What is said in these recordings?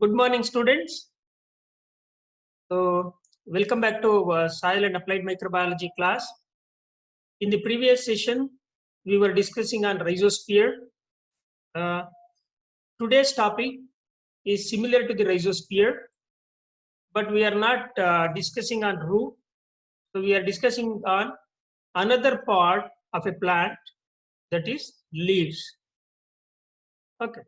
Good morning, students. Welcome back to Soil and Applied Microbiology class. In the previous session, we were discussing on rhizosphere. Uh, Today's topic is similar to the rhizosphere, but we are not discussing on root. So we are discussing on another part of a plant, that is leaves. Okay.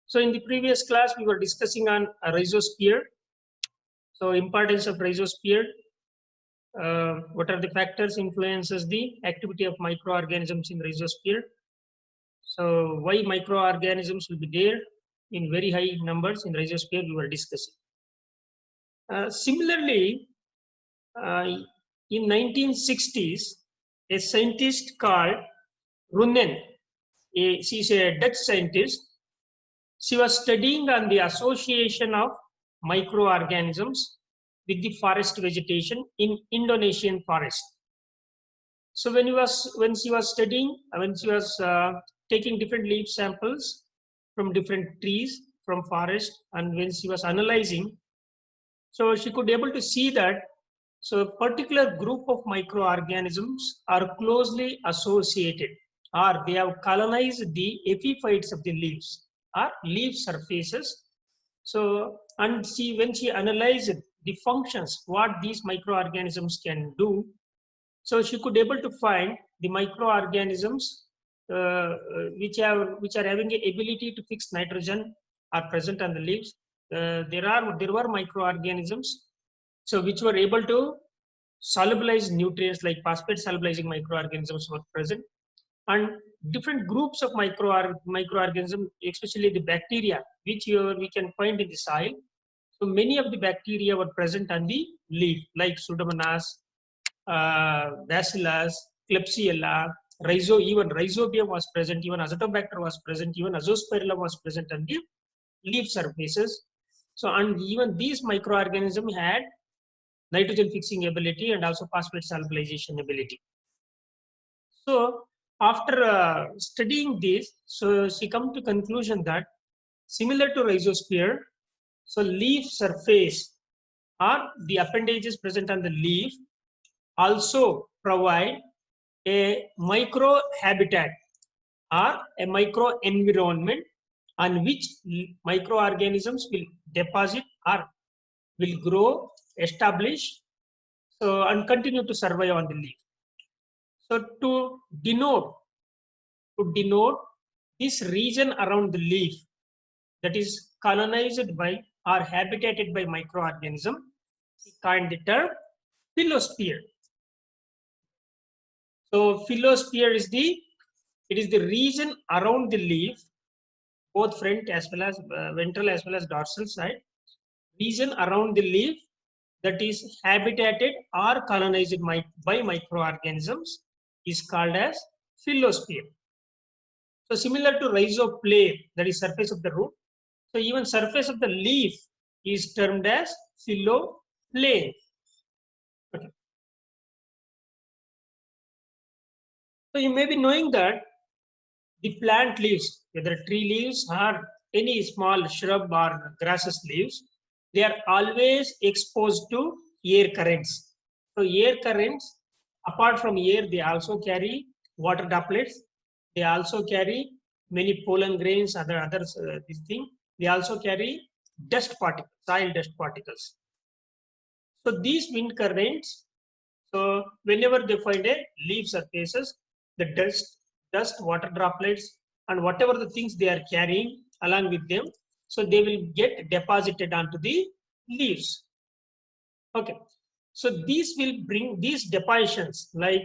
So in the previous class, we were discussing on a rhizosphere. So importance of rhizosphere. What are the factors influences the activity of microorganisms in rhizosphere? So why microorganisms will be there in very high numbers in rhizosphere we were discussing. Similarly, in 1960s, a scientist called Runnen, she's a Dutch scientist. She was studying on the association of microorganisms with the forest vegetation in Indonesian forest. So when she was studying, when she was taking different leaf samples from different trees from forest, and when she was analyzing, so she could able to see that so a particular group of microorganisms are closely associated, or they have colonized the epiphytes of the leaves or leaf surfaces. So and when she analyzed the functions, what these microorganisms can do, so she could able to find the microorganisms which are having the ability to fix nitrogen are present on the leaves. There were microorganisms so which were able to solubilize nutrients, like phosphate solubilizing microorganisms were present, and different groups of microorganisms, especially the bacteria, which we can find in the soil. So many of the bacteria were present on the leaf, like Pseudomonas, Bacillus, Klebsiella, even Rhizobium was present, even Azotobacter was present, even Azospirillum was present on the leaf surfaces. So, and even these microorganisms had nitrogen fixing ability and also phosphate solubilization ability. So, after studying this, so she come to conclusion that similar to rhizosphere, so leaf surface or the appendages present on the leaf also provide a micro habitat or a micro environment on which microorganisms will deposit or will grow, establish, so and continue to survive on the leaf. So to denote this region around the leaf that is colonized by or habitated by microorganism, we coined the term phyllosphere. So phyllosphere is the region around the leaf, both front as well as ventral as well as dorsal side, region around the leaf that is habitated or colonized by microorganisms is called as phyllosphere. So similar to rhizoplane, that is surface of the root. So even surface of the leaf is termed as phylloplane. Okay. So you may be knowing that the plant leaves, whether tree leaves or any small shrub or grasses leaves, they are always exposed to air currents. So air currents, apart from air, they also carry water droplets. They also carry many pollen grains, others. This thing. They also carry dust particles, soil dust particles. So these wind currents, so whenever they find a leaf surfaces, the dust, water droplets, and whatever the things they are carrying along with them, so they will get deposited onto the leaves. Okay. So these depositions, like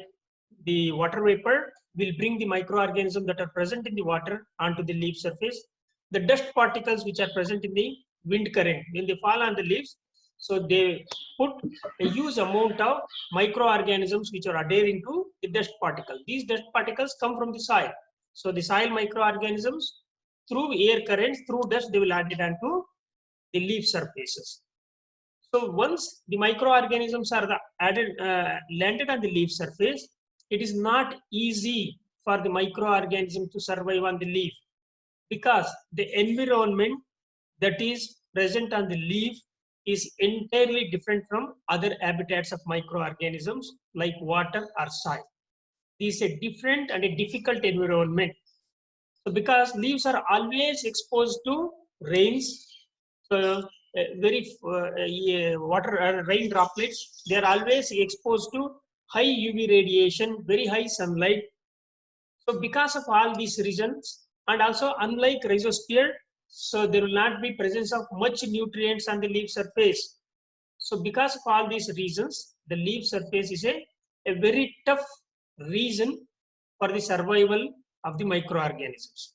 the water vapor, will bring the microorganisms that are present in the water onto the leaf surface. The dust particles which are present in the wind current, when they fall on the leaves, so they put a huge amount of microorganisms which are adhering to the dust particle. These dust particles come from the soil. So the soil microorganisms, through air currents, through dust, they will add it onto the leaf surfaces. So once the microorganisms are landed on the leaf surface, it is not easy for the microorganism to survive on the leaf. because the environment that is present on the leaf is entirely different from other habitats of microorganisms like water or soil. This is a different and a difficult environment. So because leaves are always exposed to rains, so water rain droplets, they are always exposed to high UV radiation, very high sunlight. So because of all these reasons, and also unlike rhizosphere, so there will not be presence of much nutrients on the leaf surface. So because of all these reasons, the leaf surface is a very tough reason for the survival of the microorganisms.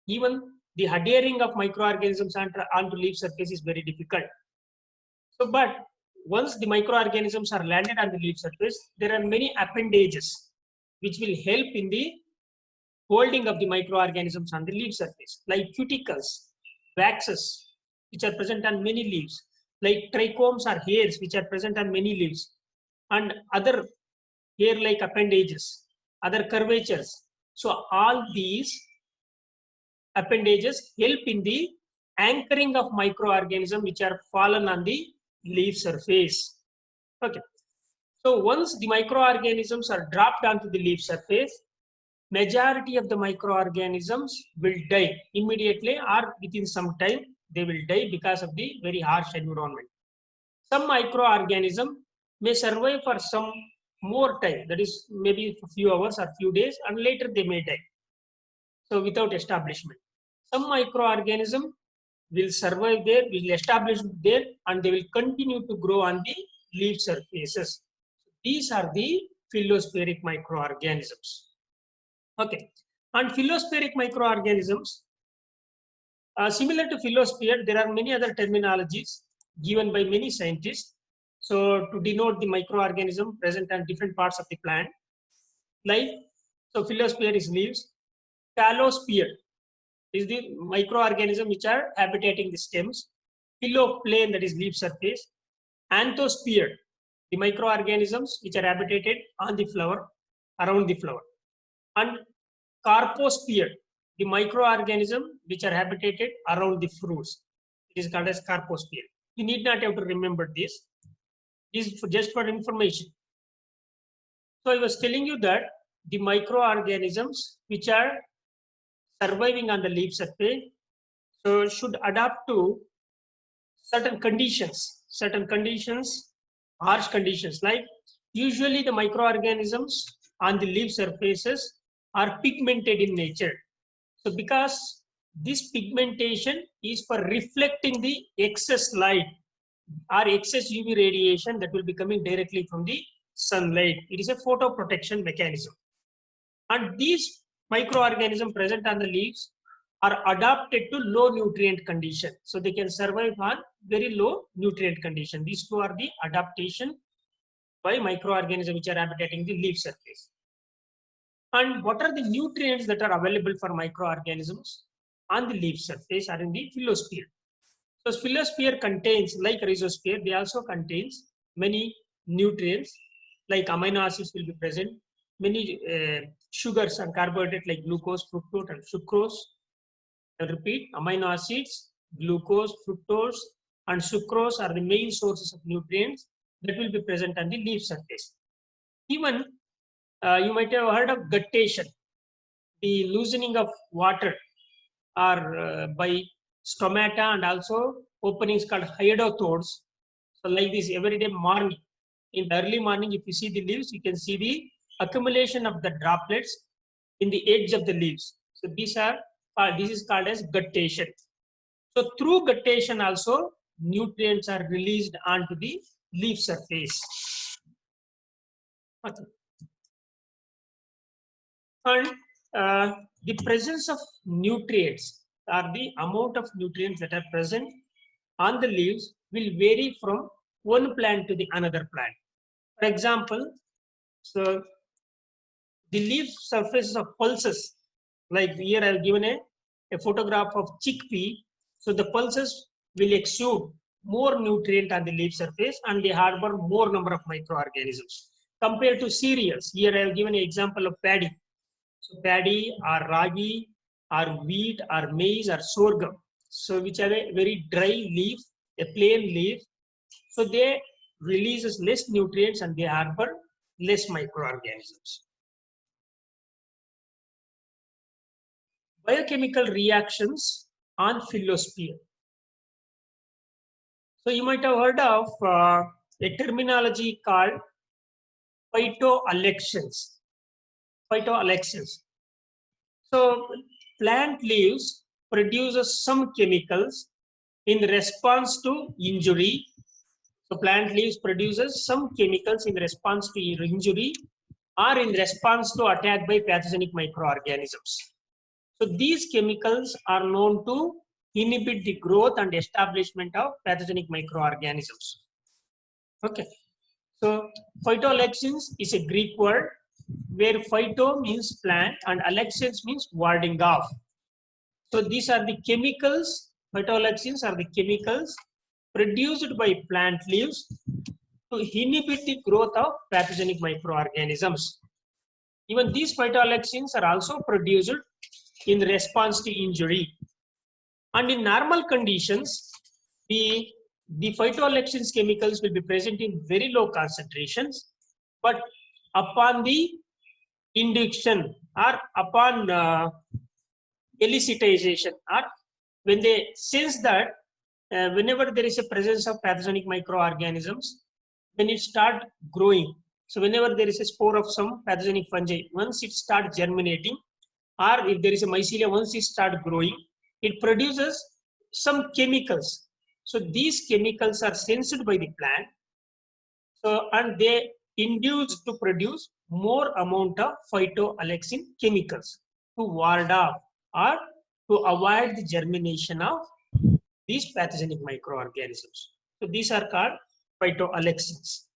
Even the adhering of microorganisms onto leaf surface is very difficult. So, but once the microorganisms are landed on the leaf surface, there are many appendages which will help in the holding of the microorganisms on the leaf surface, like cuticles, waxes, which are present on many leaves, like trichomes or hairs, which are present on many leaves, and other hair-like appendages, other curvatures. So all these appendages help in the anchoring of microorganisms which are fallen on the leaf surface. Okay. So once the microorganisms are dropped onto the leaf surface, majority of the microorganisms will die immediately or within some time. They will die because of the very harsh environment. Some microorganism may survive for some more time, that is maybe a few hours or few days, and later they may die. So without establishment. Some microorganism will survive there, will establish there, and they will continue to grow on the leaf surfaces. These are the phyllosporic microorganisms. Okay, and phyllosporic microorganisms, similar to phyllosphere, there are many other terminologies given by many scientists. So to denote the microorganism present on different parts of the plant, like, so phyllosphere is leaves, callosphere is the microorganism which are habitating the stems, phylloplane, that is leaf surface, anthosphere, the microorganisms which are habitated on the flower, around the flower, and carposphere, the microorganism which are habitated around the fruits. It is called as carposphere. You need not have to remember this. This is just for information. So I was telling you that the microorganisms which are surviving on the leaf surface, so should adapt to certain conditions, harsh conditions, like usually the microorganisms on the leaf surfaces are pigmented in nature. So because this pigmentation is for reflecting the excess light or excess UV radiation that will be coming directly from the sunlight. It is a photoprotection mechanism. And these microorganisms present on the leaves are adapted to low nutrient condition. So they can survive on very low nutrient condition. These two are the adaptation by microorganisms which are habitating the leaf surface. And what are the nutrients that are available for microorganisms on the leaf surface or in the phyllosphere? So phyllosphere contains, like rhizosphere, they also contains many nutrients, like amino acids will be present, many sugars and carbohydrates like glucose, fructose, and sucrose. I repeat, amino acids, glucose, fructose, and sucrose are the main sources of nutrients that will be present on the leaf surface. Even you might have heard of guttation, the loosening of water, or by stomata and also openings called hyadothodes. So like this every day morning, in the early morning, if you see the leaves, you can see the accumulation of the droplets in the edge of the leaves. So these are this is called as guttation. So through guttation also nutrients are released onto the leaf surface. Okay. And the presence of nutrients, or the amount of nutrients that are present on the leaves, will vary from one plant to the another plant. For example, so the leaf surfaces of pulses, like here I have given a photograph of chickpea. So the pulses will exude more nutrient on the leaf surface and they harbor more number of microorganisms compared to cereals. Here I have given an example of paddy. So paddy or ragi or wheat or maize or sorghum, so which have a very dry leaf, a plain leaf, so they releases less nutrients and they harbor less microorganisms. Biochemical reactions on phyllosphere. So you might have heard of a terminology called phytoalexins. Phytoalexins. So plant leaves produces some chemicals in response to injury. So plant leaves produces some chemicals in response to injury or in response to attack by pathogenic microorganisms. So these chemicals are known to inhibit the growth and establishment of pathogenic microorganisms. Okay. So phytoalexins is a Greek word where phyto means plant and alexins means warding off. So these are the chemicals, phytoalexins are the chemicals produced by plant leaves to inhibit the growth of pathogenic microorganisms. Even these phytoalexins are also produced in response to injury. And in normal conditions, the phytoalexins chemicals will be present in very low concentrations, but upon the induction or upon elicitization, or when they sense that whenever there is a presence of pathogenic microorganisms, then it start growing. So whenever there is a spore of some pathogenic fungi, once it start germinating, or if there is a mycelia, once it start growing, it produces some chemicals. So these chemicals are sensed by the plant, so and they induce to produce more amount of phytoalexin chemicals to ward off or to avoid the germination of these pathogenic microorganisms. So these are called phytoalexins.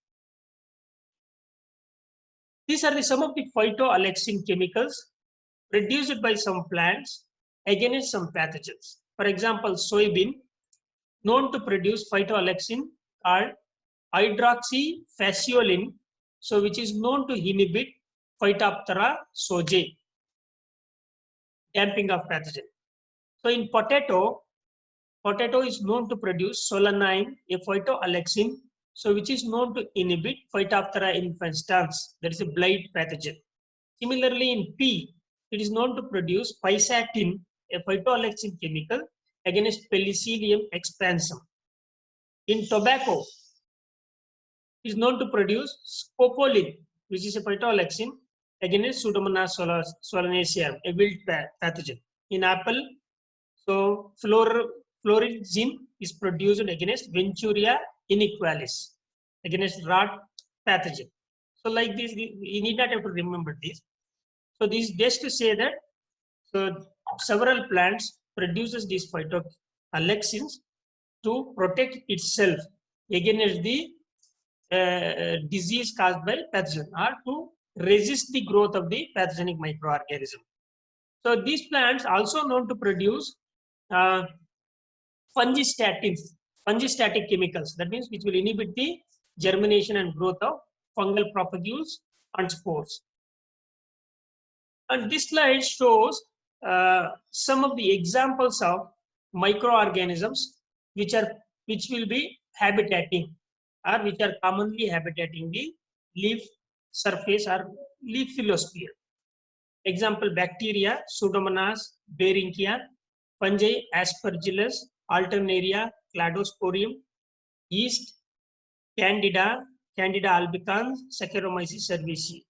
These are some of the phytoalexin chemicals produced by some plants against some pathogens. For example, soybean known to produce phytoalexin called hydroxyphaciolin, so which is known to inhibit Phytophthora sojei, damping of pathogen. So in potato is known to produce solanine, a phytoalexin, so which is known to inhibit Phytophthora infestans, that is a blight pathogen. Similarly, in pea, it is known to produce pisatin, a phytoalexin chemical against Penicillium expansum. In tobacco, it is known to produce scopolamine, which is a phytoalexin against Pseudomonas solanaceae, a wilt pathogen. In apple, so florizin is produced against Venturia iniqualis, against rot pathogen. So like this, you need not have to remember this. So this is just to say that so several plants produces these phytoalexins to protect itself against the disease caused by pathogen or to resist the growth of the pathogenic microorganism. So these plants also known to produce fungistatic chemicals, that means which will inhibit the germination and growth of fungal propagules and spores. And this slide shows some of the examples of microorganisms which will be habitating or which are commonly habitating the leaf surface or leaf phyllosphere. Example: bacteria, Pseudomonas, Beringia; fungi, Aspergillus, Alternaria, Cladosporium; yeast, Candida albicans, Saccharomyces cerevisiae.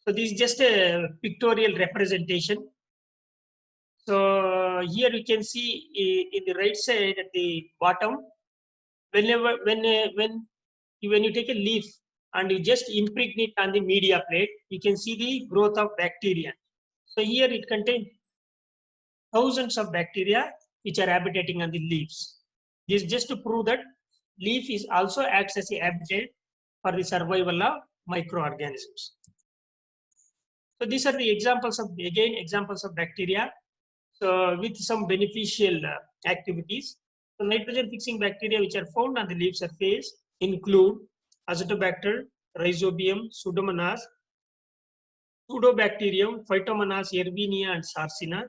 So this is just a pictorial representation. So here you can see in the right side at the bottom, when you take a leaf and you just impregnate on the media plate, you can see the growth of bacteria. So here it contains thousands of bacteria which are habitating on the leaves. This is just to prove that leaf is also acts as a habitat for the survival of microorganisms. So these are the examples of bacteria. So with some beneficial activities. So nitrogen fixing bacteria which are found on the leaf surface include Azotobacter, Rhizobium, Pseudomonas, Pseudobacterium, Phytomonas, Yersinia, and Sarcina,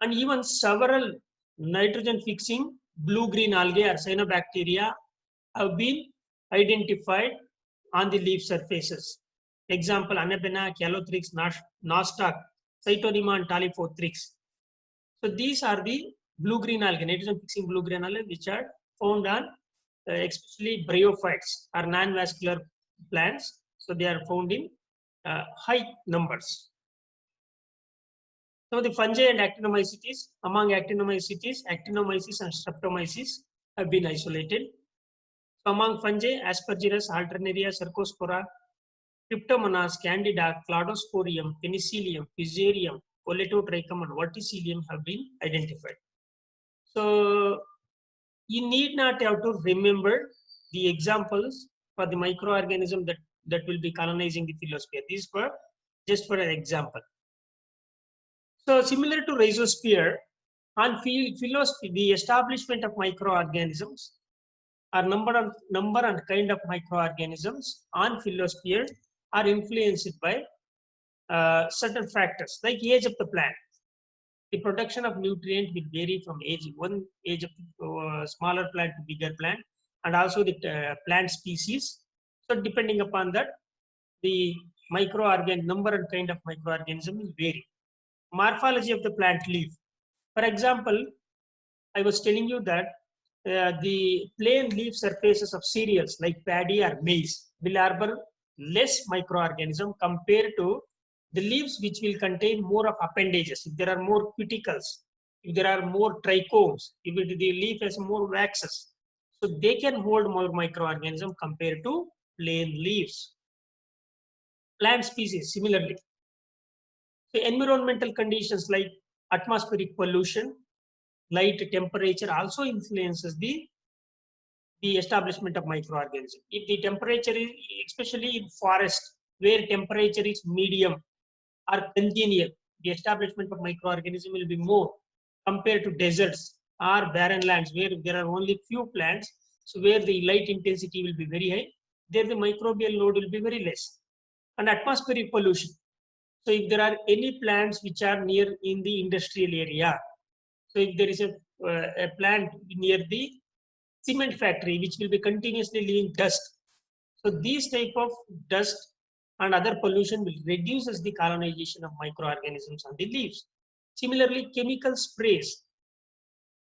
and even several nitrogen-fixing blue-green algae or cyanobacteria have been identified on the leaf surfaces. Example, Anabaena, Calothrix, Nostoc, Cytonema, and Talipothrix. So these are the blue-green algae, nitrogen-fixing blue-green algae, which are found on especially bryophytes or non-vascular plants. So they are found in high numbers. So the fungi and actinomycetes, among actinomycetes, actinomyces and streptomyces have been isolated. So among fungi, Aspergillus, Alternaria, Cercospora, Cryptomonas, Candida, Cladosporium, Penicillium, Fusarium, Coletotrichum, and Verticillium have been identified. So you need not have to remember the examples for the microorganism that will be colonizing the phyllosphere. These were just for an example. So similar to rhizosphere, on phyllosphere, the establishment of microorganisms or number and kind of microorganisms on phyllosphere are influenced by certain factors like age of the plant. The production of nutrient will vary from one age of smaller plant to bigger plant, and also the plant species. So depending upon that, the number and kind of microorganism will vary. Morphology of the plant leaf. For example, I was telling you that the plain leaf surfaces of cereals like paddy or maize will harbor less microorganism compared to the leaves which will contain more of appendages. If there are more cuticles, if there are more trichomes, if the leaf has more waxes, so they can hold more microorganism compared to plain leaves. Plant species similarly. So environmental conditions like atmospheric pollution, light, temperature also influences the establishment of microorganisms. If the temperature is, especially in forest, where temperature is medium or congenial, the establishment of microorganism will be more compared to deserts or barren lands where there are only few plants. So where the light intensity will be very high, there the microbial load will be very less. And atmospheric pollution. So if there are any plants which are near in the industrial area, so if there is a plant near the cement factory which will be continuously leaving dust, so these type of dust and other pollution will reduces the colonization of microorganisms on the leaves. Similarly, chemical sprays.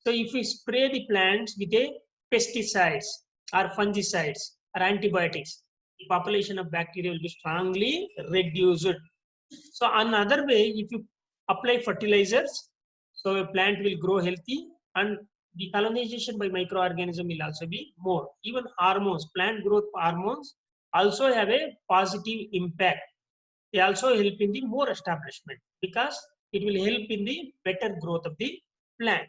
So if we spray the plants with a pesticides or fungicides or antibiotics, the population of bacteria will be strongly reduced. So another way, if you apply fertilizers, so a plant will grow healthy and the colonization by microorganism will also be more. Even hormones, plant growth hormones also have a positive impact. They also help in the more establishment because it will help in the better growth of the plant.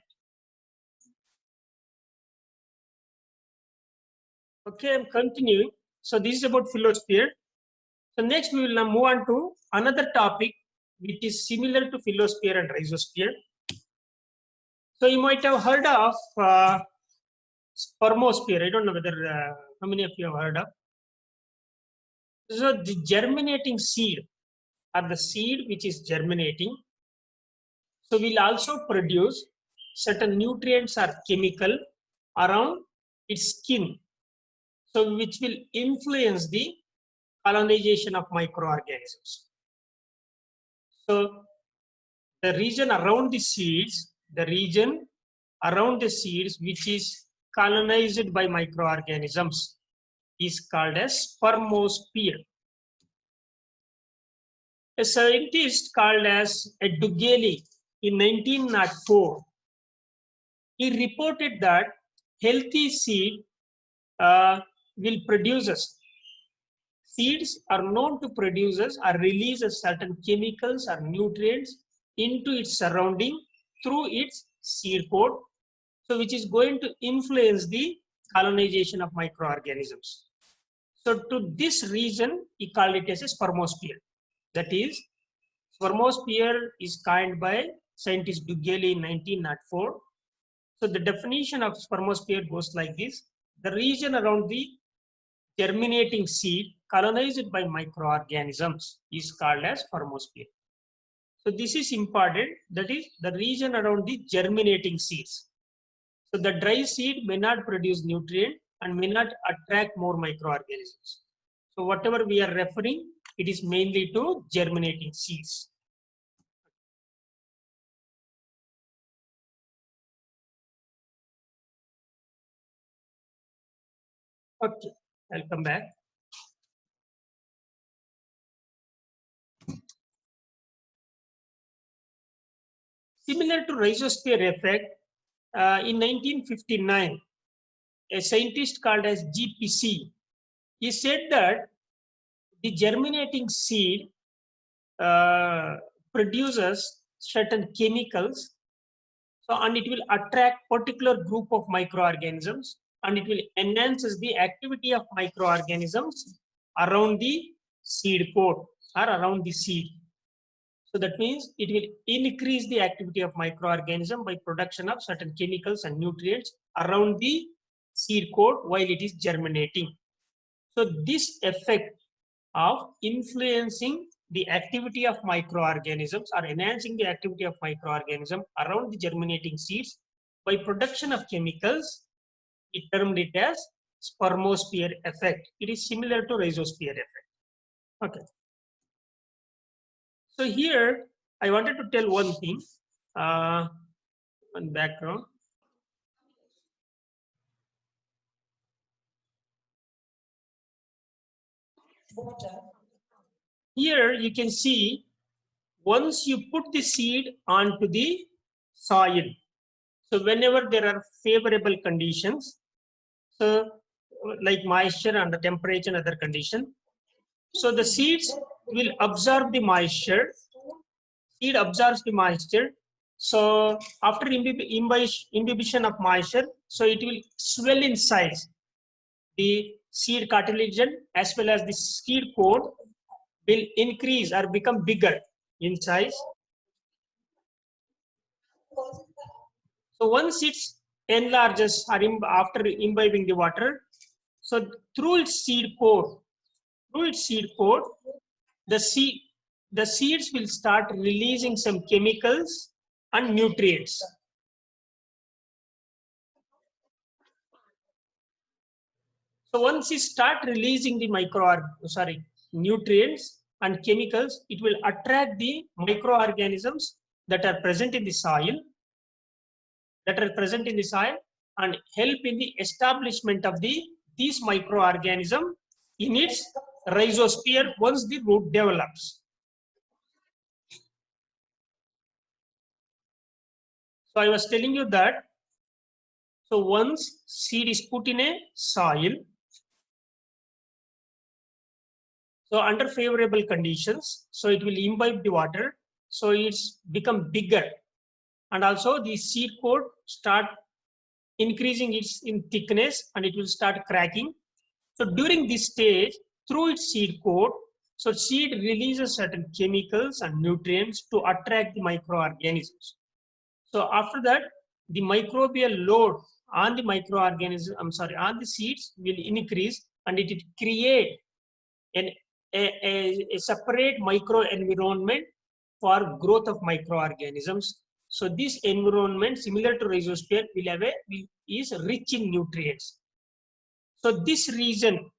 Okay, I'm continuing. So this is about phyllosphere. So next we will now move on to another topic which is similar to phyllosphere and rhizosphere. So you might have heard of spermosphere. I don't know whether how many of you have heard of. So the germinating seed or the seed which is germinating, so will also produce certain nutrients or chemical around its skin, so which will influence the colonization of microorganisms. So the region around the seeds, which is colonized by microorganisms is called as spermosphere. A scientist called as Duggelli in 1904, he reported that healthy seed will produce us. Seeds are known to produce or release certain chemicals or nutrients into its surrounding through its seed pod, so which is going to influence the colonization of microorganisms. So to this reason, he called it as a spermosphere. That is, spermosphere is coined by scientist Duggelli in 1904. So the definition of spermosphere goes like this: the region around the germinating seed colonized by microorganisms is called as spermosphere. So this is important, that is the region around the germinating seeds. So the dry seed may not produce nutrient and may not attract more microorganisms. So whatever we are referring, it is mainly to germinating seeds. Okay, I'll come back. Similar to rhizosphere effect, in 1959, a scientist called as GPC, he said that the germinating seed produces certain chemicals, so and it will attract particular group of microorganisms, and it will enhances the activity of microorganisms around the seed pod or around the seed. So that means it will increase the activity of microorganism by production of certain chemicals and nutrients around the seed coat while it is germinating. So this effect of influencing the activity of microorganisms or enhancing the activity of microorganism around the germinating seeds by production of chemicals, it termed it as spermosphere effect. It is similar to rhizosphere effect. Okay. So here I wanted to tell one thing, on background. Here you can see once you put the seed onto the soil, so whenever there are favorable conditions, so like moisture and the temperature and other condition, so the seeds will absorb the moisture. Seed absorbs the moisture. So after imbibition of moisture, so it will swell in size. The seed cartilage as well as the seed coat will increase or become bigger in size. So once it enlarges or after imbibing the water, so through its seed coat, the seeds will start releasing some chemicals and nutrients. So once you start releasing the nutrients and chemicals, it will attract the microorganisms that are present in the soil, and help in the establishment of these microorganism in its rhizosphere once the root develops. So I was telling you that, so once seed is put in a soil, so under favorable conditions, so it will imbibe the water, so it's become bigger, and also the seed coat start increasing its in thickness and it will start cracking. So during this stage, through its seed coat, so seed releases certain chemicals and nutrients to attract the microorganisms. So after that, the microbial load on the on the seeds will increase, and it will create a separate microenvironment for growth of microorganisms. So this environment, similar to rhizosphere, is rich in nutrients. So this region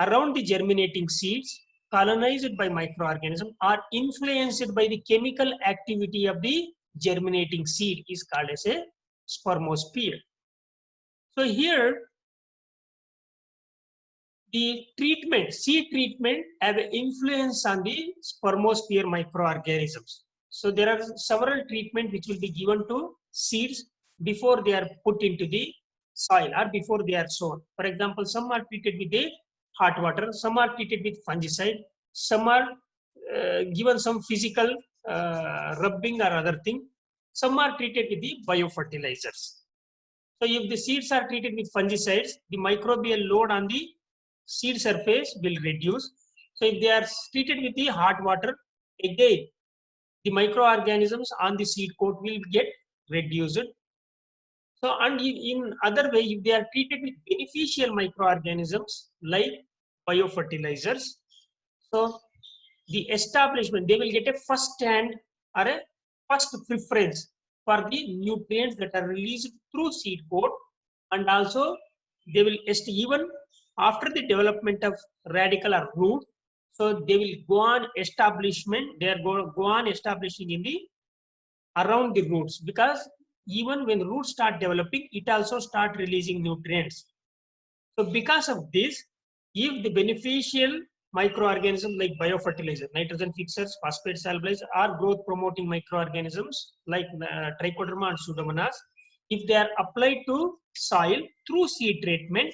around the germinating seeds colonized by microorganisms are influenced by the chemical activity of the germinating seed is called as a spermosphere. So here the seed treatment have an influence on the spermosphere microorganisms. So there are several treatments which will be given to seeds before they are put into the soil or before they are sown. For example, some are treated with the hot water, some are treated with fungicide, some are given some physical rubbing or other thing, some are treated with the biofertilizers. So if the seeds are treated with fungicides, the microbial load on the seed surface will reduce. So if they are treated with the hot water, again the microorganisms on the seed coat will get reduced. So, and in other way, if they are treated with beneficial microorganisms like biofertilizers, so the establishment, they will get a first hand or a first preference for the nutrients that are released through seed coat, and also they will even after the development of radicle or root, so they will go on establishment, they are go on establishing in the around the roots, because even when roots start developing, it also start releasing nutrients. So because of this, if the beneficial microorganisms like biofertilizer, nitrogen fixers, phosphate solubilizers, or growth promoting microorganisms like trichoderma and pseudomonas, if they are applied to soil through seed treatment,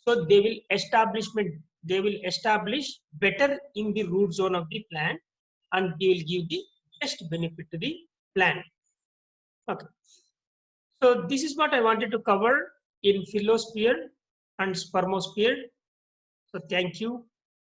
so they will establish better in the root zone of the plant, and they will give the best benefit to the plant. Okay. So this is what I wanted to cover in phyllosphere and spermosphere. So thank you.